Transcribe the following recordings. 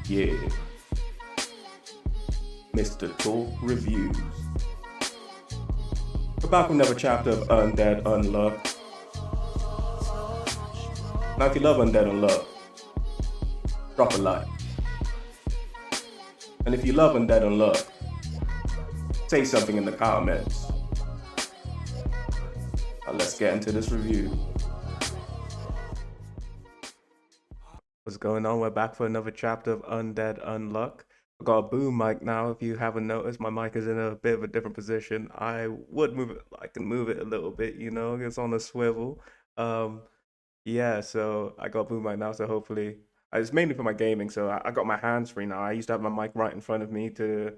Yeah, Mr. Talk Reviews. We're back with another chapter of Undead Unluck. Now, if you love Undead Unluck, drop a like. And if you love Undead Unluck, say something in the comments. Now, let's get into this review. What's going on? We're back for another chapter of Undead Unluck. I've got a boom mic now. If you haven't noticed, my mic is in a bit of a different position. I would move it. I can move it a little bit, you know. It's on a swivel. Yeah. So I got a boom mic now. So hopefully, it's mainly for my gaming. So I got my hands free now. I used to have my mic right in front of me to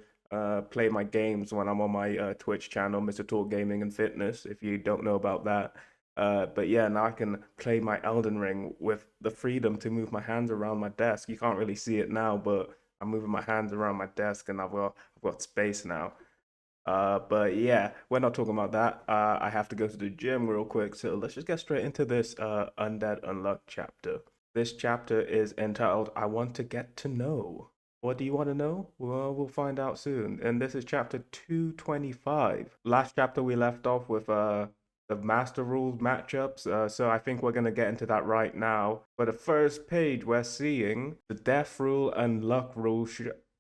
play my games when I'm on my Twitch channel, Mr. Talk Gaming and Fitness. If you don't know about that. But yeah, now I can play my Elden Ring with the freedom to move my hands around my desk. You can't really see it now, but I'm moving my hands around my desk and I've got space now. But yeah, we're not talking about that. I have to go to the gym real quick, so let's just get straight into this Undead Unluck chapter. This chapter is entitled "I Want to Get to Know." What do you want to know? Well, we'll find out soon. And this is chapter 225. Last chapter we left off with the Master Rules matchups. So I think we're going to get into that right now. For the first page, we're seeing the Death Rule and Luck Rule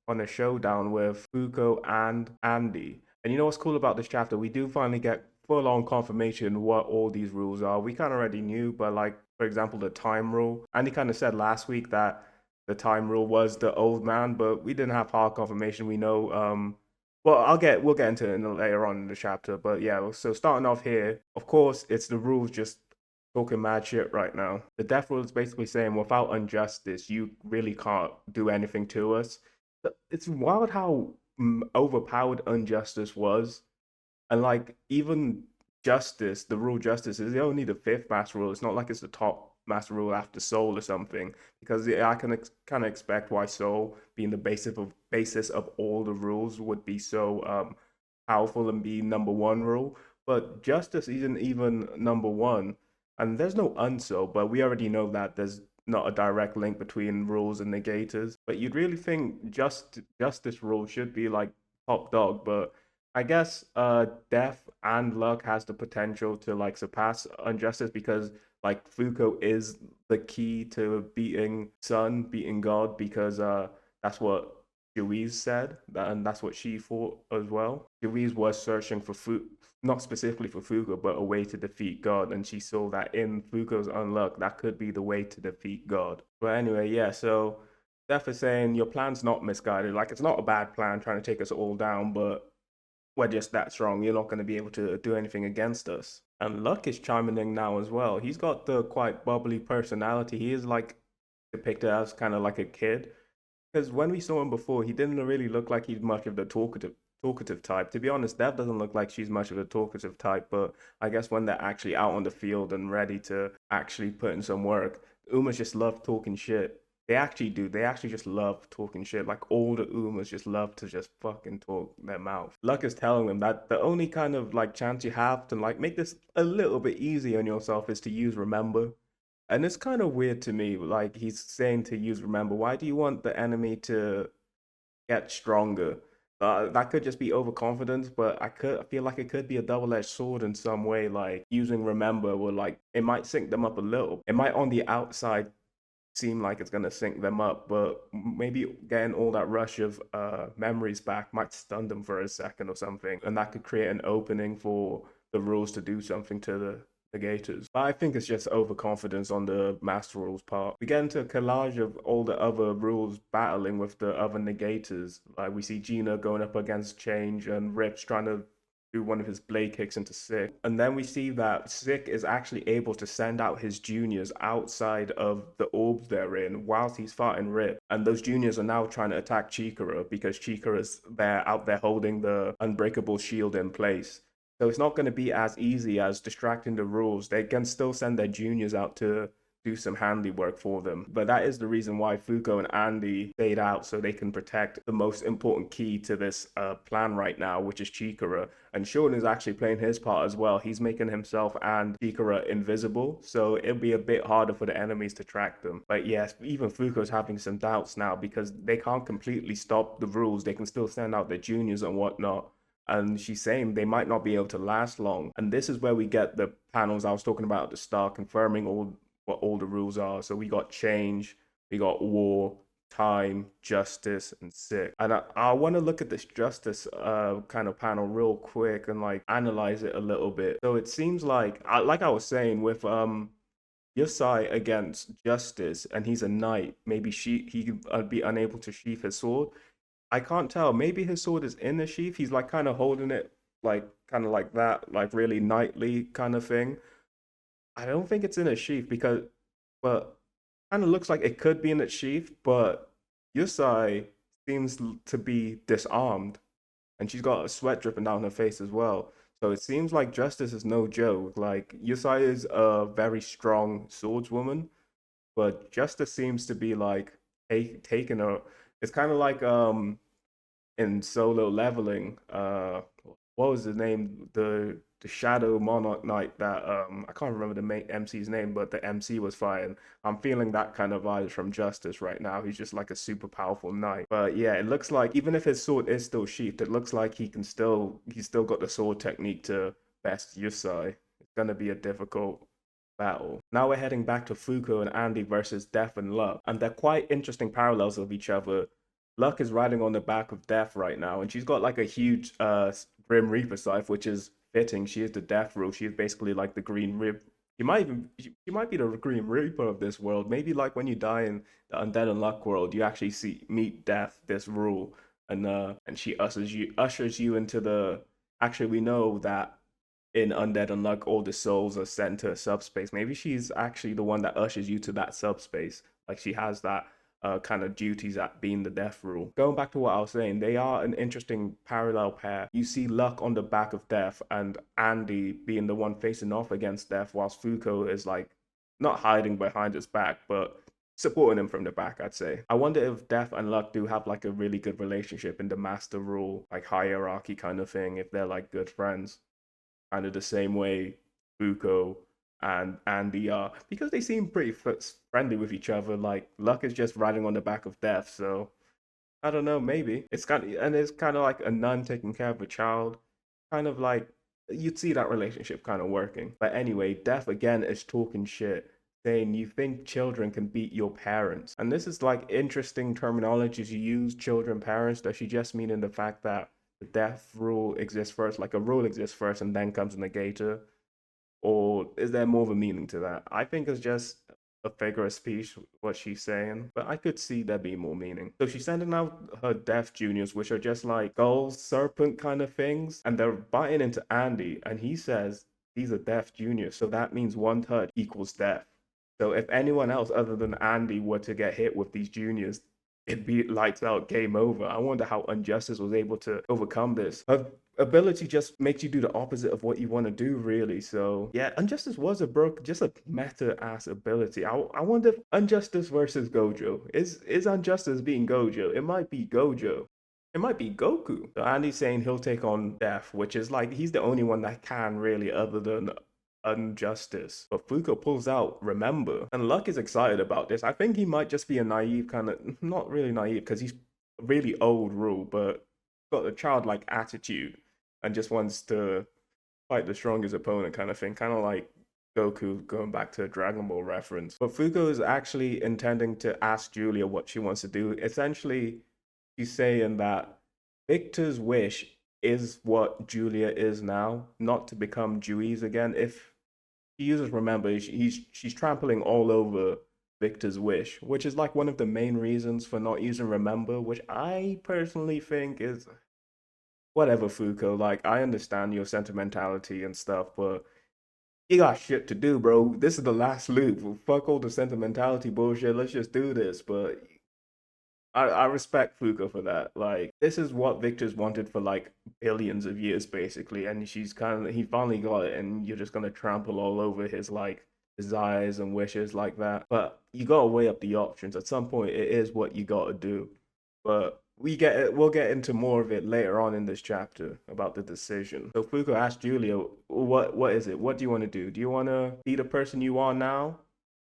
on a showdown with Fuuko and Andy. And you know what's cool about this chapter? We do finally get full-on confirmation what all these rules are. We kind of already knew, but like, for example, the time rule. Andy kind of said last week that the time rule was the old man, but we didn't have hard confirmation. We know well, we'll get into it later on in the chapter, but yeah. So starting off here, of course, it's the rules just talking mad shit right now. The death rule is basically saying without Unjustice, you really can't do anything to us. It's wild how overpowered Unjustice was, and like even Justice, the rule Justice is only the fifth master rule. It's not like it's the top master rule after Soul or something, because I can kind of expect why Soul, being the basis of all the rules, would be so powerful and be number one rule. But Justice isn't even number one, and there's no unso, but we already know that there's not a direct link between rules and negators. But you'd really think Justice rule should be like top dog, but I guess Death and Luck has the potential to like surpass Unjustice, because like Fuuko is the key to beating Sun, beating God, because that's what Juiz said, and that's what she thought as well. Juiz was searching for not specifically for Fuuko, but a way to defeat God, and she saw that in Fuuko's unluck, that could be the way to defeat God. But anyway, yeah, so Death is saying your plan's not misguided. Like, it's not a bad plan trying to take us all down, but we're just that strong. You're not going to be able to do anything against us. And Luck is chiming in now as well. He's got the quite bubbly personality. He is like depicted as kind of like a kid. Because when we saw him before, he didn't really look like he's much of the talkative type. To be honest, Dev doesn't look like she's much of a talkative type, but I guess when they're actually out on the field and ready to actually put in some work, Umas just love talking shit. They actually do. They actually just love talking shit. Like, all the Umas just love to just fucking talk their mouth. Luck is telling them that the only kind of like chance you have to like make this a little bit easy on yourself is to use Remember. And it's kind of weird to me. Like, he's saying to use Remember. Why do you want the enemy to get stronger? That could just be overconfidence, but I feel like it could be a double-edged sword in some way. Like, using Remember will, like, it might sync them up a little. It might on the outside seem like it's gonna sync them up, but maybe getting all that rush of memories back might stun them for a second or something, and that could create an opening for the rules to do something to the negators. But I think it's just overconfidence on the master rules part. We get into a collage of all the other rules battling with the other negators. Like, we see Gina going up against Change, and Rip's trying to do one of his blade kicks into Sick. And then we see that Sick is actually able to send out his juniors outside of the orbs they're in whilst he's fighting Rip. And those juniors are now trying to attack Chikara, because Chikara's out there holding the unbreakable shield in place. So it's not going to be as easy as distracting the rules. They can still send their juniors out to do some handiwork for them. But that is the reason why Fuuko and Andy stayed out, so they can protect the most important key to this plan right now, which is Chikara. And Sean is actually playing his part as well. He's making himself and Chikara invisible, so it'll be a bit harder for the enemies to track them. But yes, even Fuuko's having some doubts now because they can't completely stop the rules. They can still send out their juniors and whatnot. And she's saying they might not be able to last long. And this is where we get the panels I was talking about at the start, confirming what all the rules are. So we got change, we got war, time, justice, and sick. And I want to look at this justice kind of panel real quick and like analyze it a little bit. So it seems like I was saying with Yusai against Justice, and he's a knight. Maybe he could be unable to sheath his sword. I can't tell. Maybe his sword is in the sheath. He's like kind of holding it like kind of like that, like really knightly kind of thing. I don't think it's in a sheath because, but kind of looks like it could be in its sheath. But Yusai seems to be disarmed, and she's got a sweat dripping down her face as well. So it seems like Justice is no joke. Like Yusai is a very strong swordswoman, but Justice seems to be like taking her. It's kind of like in Solo Leveling. What was the name? The Shadow Monarch Knight that I can't remember the main MC's name, but the MC was fighting. I'm feeling that kind of vibes from Justice right now. He's just like a super powerful knight. But yeah, it looks like even if his sword is still sheathed, it looks like he's still got the sword technique to best Yusai. It's gonna be a difficult battle. Now we're heading back to Fuuko and Andy versus Death and Luck, and they're quite interesting parallels of each other. Luck is riding on the back of Death right now, and she's got like a huge Grim Reaper scythe, which is fitting. She is the Death Rule. She is basically like the Green Reaper. She might be the Green Reaper of this world. Maybe like when you die in the Undead Unluck world, you actually meet Death, this rule, and she ushers you into the. Actually, we know that in Undead Unluck, all the souls are sent to a subspace. Maybe she's actually the one that ushers you to that subspace. Like she has that kind of duties at being the Death Rule. Going back to what I was saying, they are an interesting parallel pair. You see Luck on the back of Death and Andy being the one facing off against Death, whilst Fuuko is like not hiding behind his back, but supporting him from the back, I'd say. I wonder if Death and Luck do have like a really good relationship in the Master Rule, like hierarchy kind of thing, if they're like good friends. Kind of the same way Fuuko and Andy are, because they seem pretty friendly with each other. Like Luck is just riding on the back of Death, so I don't know. Maybe it's kind of like a nun taking care of a child, kind of like you'd see that relationship kind of working. But anyway, Death again is talking shit, saying you think children can beat your parents, and this is like interesting terminology to use. Children, parents. Does she just mean in the fact that the Death Rule exists first, like a rule exists first and then comes a negator? Or is there more of a meaning to that? I think it's just a figure of speech, what she's saying, but I could see there being more meaning. So she's sending out her Death Juniors, which are just like gull serpent kind of things, and they're biting into Andy, and he says these are Death Juniors, so that means one touch equals death. So if anyone else other than Andy were to get hit with these juniors, it'd be lights out, game over. I wonder how Unjustice was able to overcome this. Her ability just makes you do the opposite of what you want to do, really. So yeah, Unjustice was just a meta ass ability. I wonder if Unjustice versus Gojo is Unjustice being Gojo? It might be Gojo. It might be Goku. So Andy's saying he'll take on Death, which is like he's the only one that can really, other than Unjustice. But Fuuko pulls out Remember, and Luck is excited about this. I think he might just be a naive kind of, not really naive because he's really old rule, but got a childlike attitude and just wants to fight the strongest opponent kind of thing, kind of like Goku, going back to a Dragon Ball reference. But Fuuko is actually intending to ask Julia what she wants to do. Essentially, she's saying that Victor's wish is what Julia is now, not to become Juiz again. If he uses Remember, she's trampling all over Victor's wish, which is like one of the main reasons for not using Remember, which I personally think is whatever, Fuuko. Like, I understand your sentimentality and stuff, but you got shit to do, bro. This is the last loop. Fuck all the sentimentality bullshit. Let's just do this. But I respect Fuuko for that. Like, this is what Victor's wanted for like billions of years, basically, and he finally got it, and you're just gonna trample all over his like desires and wishes like that. But you gotta weigh up the options. At some point, it is what you gotta do. But we'll get into more of it later on in this chapter about the decision. So Fuuko asked Julia, what is it? What do you want to do? Do you want to be the person you are now,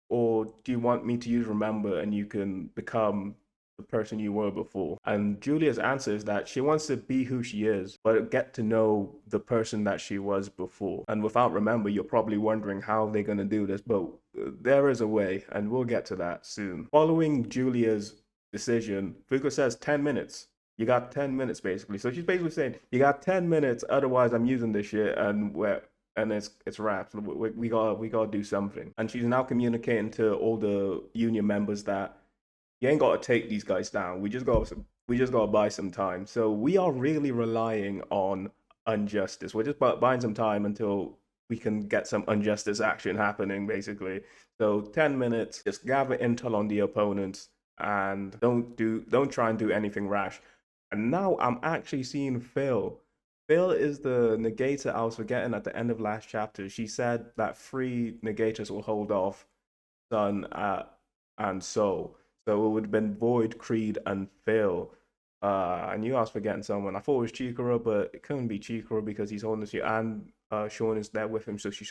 or do you want me to use remember and you can become the person you were before? And Julia's answer is that she wants to be who she is, but get to know the person that she was before. And without remember, you're probably wondering how they're going to do this, but there is a way, and we'll get to that soon. Following Julia's decision, Fuuko says 10 minutes. You got 10 minutes basically. So she's basically saying, you got 10 minutes, otherwise I'm using this shit and it's wrapped. We gotta do something. And she's now communicating to all the union members that you ain't gotta take these guys down. We just gotta buy some time. So we are really relying on Unjustice. We're just buying some time until we can get some Unjustice action happening, basically. So 10 minutes, just gather intel on the opponents and don't try and do anything rash. And now I'm actually seeing Phil. Phil is the negator I was forgetting at the end of last chapter. She said that 3 negators will hold off Sun and Soul. So it would have been Void, Creed, and Phil. I knew I was forgetting someone. I thought it was Chikara, but it couldn't be Chikara because he's holding the shield, and Sean is there with him, so she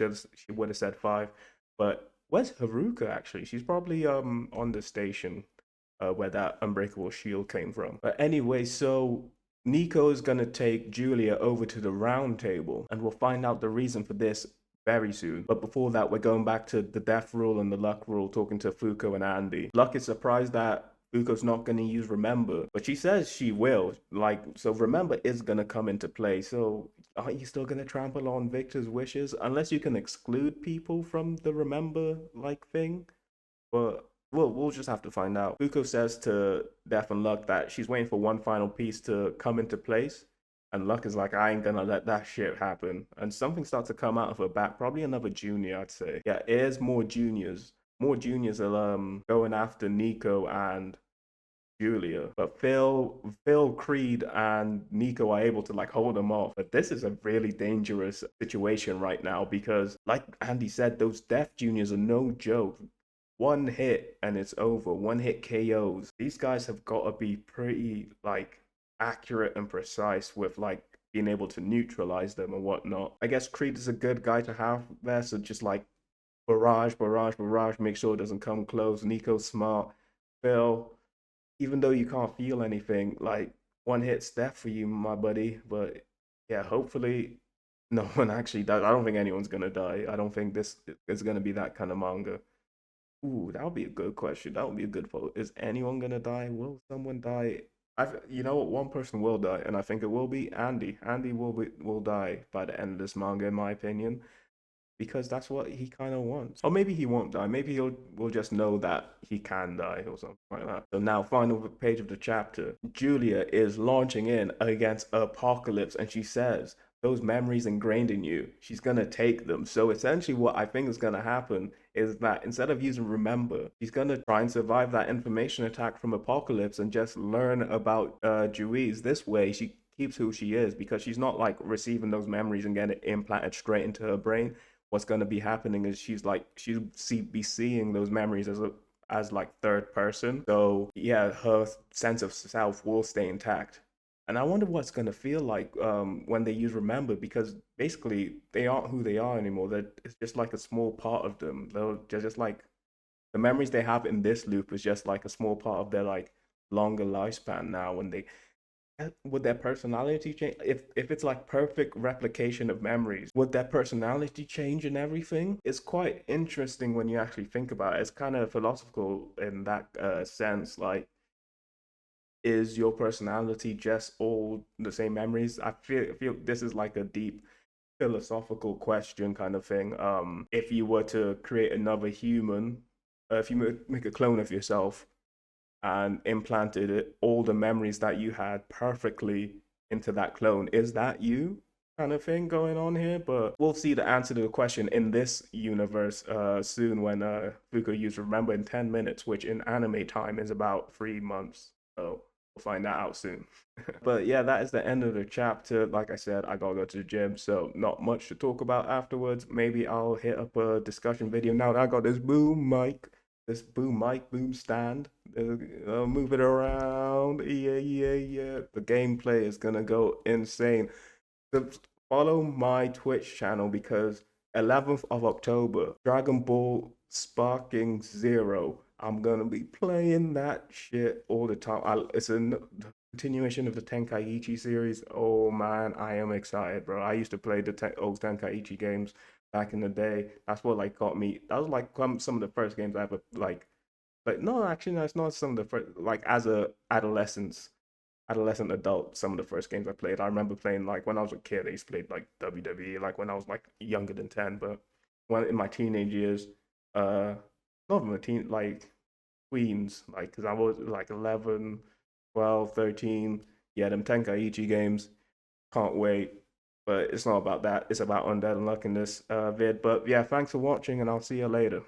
would have said 5. But where's Haruka actually? She's probably on the station where that unbreakable shield came from. But anyway, so Nico is gonna take Julia over to the round table, and we'll find out the reason for this very soon. But before that, we're going back to the death rule and the luck rule, talking to Fuuko and Andy. Luck is surprised that Fuuko's not going to use remember, but she says she will. So remember is going to come into play. So are you still going to trample on Victor's wishes? Unless you can exclude people from the remember thing. But we'll just have to find out. Fuuko says to Death and Luck that she's waiting for one final piece to come into place. And Luck is like, I ain't gonna let that shit happen. And something starts to come out of her back. Probably another junior, I'd say. Yeah, here's more juniors. More juniors are going after Nico and Julia. But Phil, Creed, and Nico are able to hold them off. But this is a really dangerous situation right now because, like Andy said, those Death Juniors are no joke. One hit and it's over. One hit KOs. These guys have got to be pretty accurate and precise with being able to neutralize them and whatnot. I guess Creed is a good guy to have there, so just barrage, make sure it doesn't come close. Nico's smart. Phil, even though you can't feel anything, one hit's death for you, my buddy. But yeah, hopefully no one actually dies. I don't think anyone's gonna die. I don't think this is gonna be that kind of manga. Ooh, that would be a good question. That would be a good vote. Is anyone gonna die? Will someone die? You know what? One person will die, and I think it will be Andy. Andy will die by the end of this manga, in my opinion, because that's what he kind of wants. Or maybe he won't die. Maybe we'll just know that he can die or something like that. So now, final page of the chapter. Julia is launching in against Apocalypse, and she says, those memories ingrained in you, she's gonna take them. So essentially what I think is gonna happen is that instead of using remember, she's gonna try and survive that information attack from Apocalypse and just learn about Juiz. This way she keeps who she is, because she's not receiving those memories and getting it implanted straight into her brain. What's gonna be happening is she'll be seeing those memories as third person. So yeah, her sense of self will stay intact. And I wonder what's going to feel like when they use remember, because basically they aren't who they are anymore. It's just a small part of them. They're just the memories they have in this loop is just a small part of their longer lifespan now. When would their personality change? If it's perfect replication of memories, would their personality change and everything? It's quite interesting when you actually think about it. It's kind of philosophical in that sense. Is your personality just all the same memories? I feel this is a deep philosophical question kind of thing. If you were to create another human, if you make a clone of yourself and implanted all the memories that you had perfectly into that clone, is that you? Kind of thing going on here. But we'll see the answer to the question in this universe soon when Fuuko used remember in 10 minutes, which in anime time is about 3 months. So find that out soon. But yeah, that is the end of the chapter. Like I said, I gotta go to the gym, so not much to talk about afterwards. Maybe I'll hit up a discussion video now that I got this boom mic, boom stand. Move it around. Yeah, yeah, yeah. The gameplay is gonna go insane. So follow my Twitch channel because 11th of October, Dragon Ball Sparking Zero. I'm gonna be playing that shit all the time. It's a continuation of the Tenkaichi series. Oh man, I am excited, bro. I used to play the old Tenkaichi games back in the day. That's what like got me. That was like some of the first games I ever like. But no, actually, no, it's not some of the first. Like as a adolescent adult, some of the first games I played. I remember playing like when I was a kid, I used to play like WWE, like when I was like younger than 10. But when in my teenage years, not in my teen, like tweens, like because I was like 11, 12, 13. Yeah, them Tenkaichi games. Can't wait. But it's not about that. It's about Undead Unluck in this vid. But yeah, thanks for watching, and I'll see you later.